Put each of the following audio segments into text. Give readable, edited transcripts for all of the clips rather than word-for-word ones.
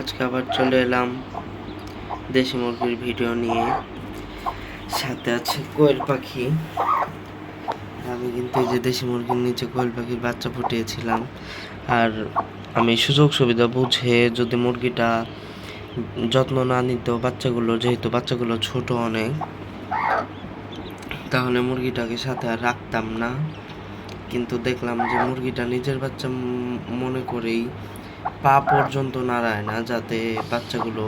আজকে আবার চলে এলাম দেশি মুরগির ভিডিও নিয়ে। সাথে আছে কোয়েল পাখি। আমি কিন্তু এই যে দেশি মুরগির নিচে কোয়েল পাখির বাচ্চা ফুটিয়েছিলাম। আর আমি সুযোগ সুবিধা বুঝে যদি মুরগিটা যত্ন না নিত, যেহেতু বাচ্চাগুলো ছোট অনেক, তাহলে মুরগিটাকে সাথে আর রাখতাম না। কিন্তু দেখলাম যে মুরগিটা নিজের বাচ্চা মনে করেই পা পর্যন্ত নাড়ায় না, যাতে বাচ্চাগুলো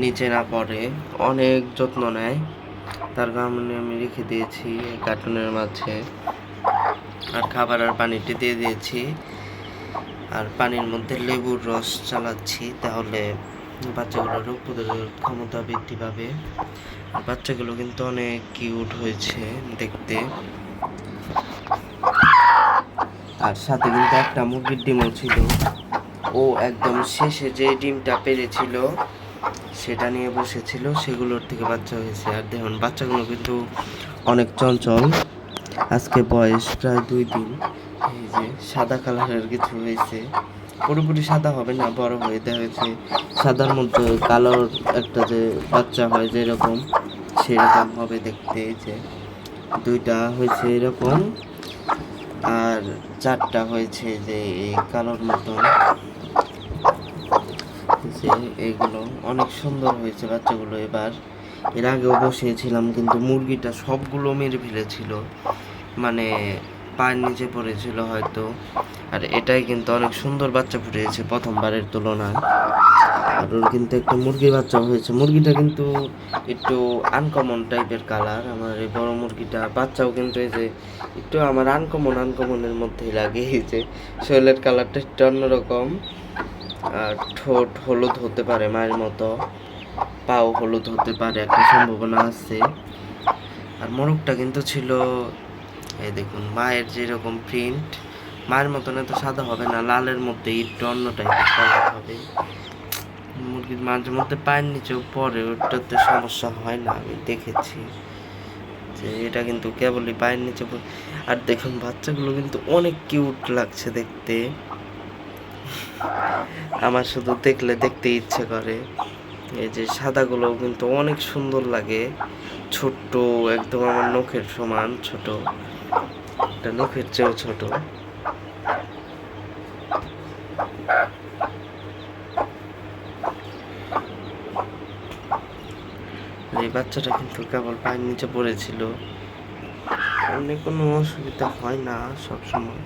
নিচে না পড়ে। অনেক যত্ন নেয়, তার কারণে আমি রেখে দিয়েছি এই কার্টুনের মাঝে। আর খাবার আর পানিটি দিয়ে দিয়েছি, আর পানির মধ্যে লেবুর রস চালাচ্ছি, তাহলে বাচ্চাগুলোর রোগ প্রতিরোধ ক্ষমতা বৃদ্ধি পাবে। আর বাচ্চাগুলো কিন্তু অনেক কিউট হয়েছে দেখতে। আর সাথে কিন্তু একটা মুরগির ডিমও ছিল। ও একদম শেষে যে ডিমটা পেরেছিল সেটা নিয়ে বসেছিল, সেগুলোর থেকে বাচ্চা হয়েছে। আর দেখুন বাচ্চাগুলো কিন্তু অনেক চঞ্চল। আজকে বয়স প্রায় 2 দিন। এই যে সাদা কালারের কিছু হয়েছে, পুরোপুরি সাদা হবে না, বড় হয়ে দেখা গেছে সাদার মধ্যে কালোর একটা যে বাচ্চা হয় যেরকম, সেরকম হবে দেখতে। যে 2টা হয়েছে এরকম, আর 4টা হয়েছে যে এই কালোর মতন। যে এইগুলো অনেক সুন্দর হয়েছে বাচ্চাগুলো এবার। এর আগেও বসিয়েছিলাম, কিন্তু মুরগিটা সবগুলো মেরে ফেলেছিল, মানে পায়ের নিচে পড়েছিল হয়তো। আর এটাই কিন্তু অনেক সুন্দর বাচ্চা ফুটেছে প্রথমবারের তুলনায়। আর ওর কিন্তু একটা মুরগির বাচ্চা হয়েছে। মুরগিটা কিন্তু একটু আনকমন টাইপের কালার। আমার এই বড় মুরগিটা বাচ্চাও কিন্তু এই যে একটু আমার আনকমনের মধ্যেই লাগে। এই যে শরীরের কালারটা একটু অন্যরকম, আর ঠোঁট হলুদ হতে পারে মায়ের মতো, পাও হলুদ হতে পারে, একটা সম্ভাবনা আছে। আর মোরগটা কিন্তু ছিল, এই দেখুন মায়ের যেরকম প্রিন্ট, মায়ের মতন এত সাদা হবে না, লালের মধ্যে একটু অন্য টাইপের কালার হবে। মুরগির মাঝে মধ্যে পায়ের নিচেও পরে, ওটাতে সমস্যা হয় না, আমি দেখেছি যে এটা কিন্তু কেবলই পায়ের নিচে। আর দেখুন বাচ্চাগুলো কিন্তু অনেক কিউট লাগছে দেখতে। আমার শুধু দেখতে ইচ্ছে করে। এই যে সাদাগুলো কিন্তু অনেক সুন্দর লাগে, ছোট্ট একদম আমার নখের সমান ছোট, একটা নখের চেয়েও ছোট। এই বাচ্চাটা কিন্তু কেবল পায়ের নিচে পড়েছিল, অনেক কোনো অসুবিধা হয় না সবসময়।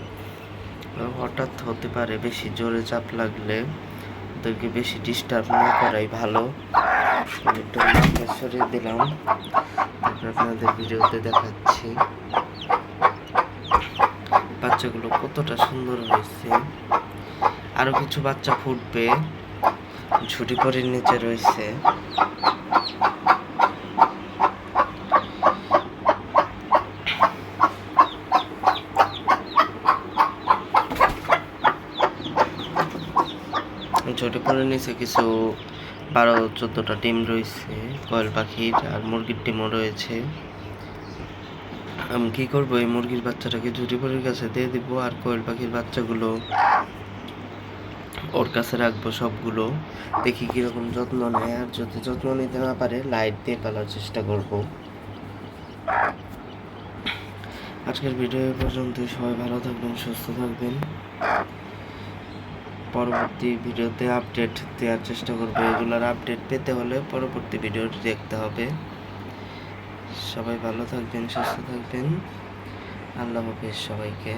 হঠাৎ হতে পারে, বেশি জোরে চাপ লাগলে ওদেরকে বেশি ডিস্টার্ব না করাই ভালো। একটু সরিয়ে দিলাম, তারপর আপনাদের ভিডিওতে দেখাচ্ছি বাচ্চাগুলো কতটা সুন্দর হয়েছে। আরো কিছু বাচ্চা ফুটবে, ঝুটি পরের নিচে রয়েছে। ঝুটি পরের নিচে কিছু 12-14টা ডিম রয়েছে কোয়েল পাখির, আর মুরগির ডিমও রয়েছে। আমি কি করবো, এই মুরগির বাচ্চাটাকে ঝুটি পরের কাছে দিয়ে দিব, আর কোয়েল পাখির বাচ্চাগুলো ওর কাছে রাখবো সবগুলো। দেখি কিরকম যত্ন নেয়, আর যদি যত্ন নিতে না পারে লাইট দিয়ে পালার চেষ্টা করব। আজকের ভিডিও পর্যন্ত। সবাই ভালো থাকবেন, সুস্থ থাকবেন। পরবর্তী ভিডিওতে আপডেট দেওয়ার চেষ্টা করবো। এগুলোর আপডেট পেতে হলে পরবর্তী ভিডিওটি দেখতে হবে। সবাই ভালো থাকবেন, সুস্থ থাকবেন। আল্লাহ হাফেজ সবাইকে।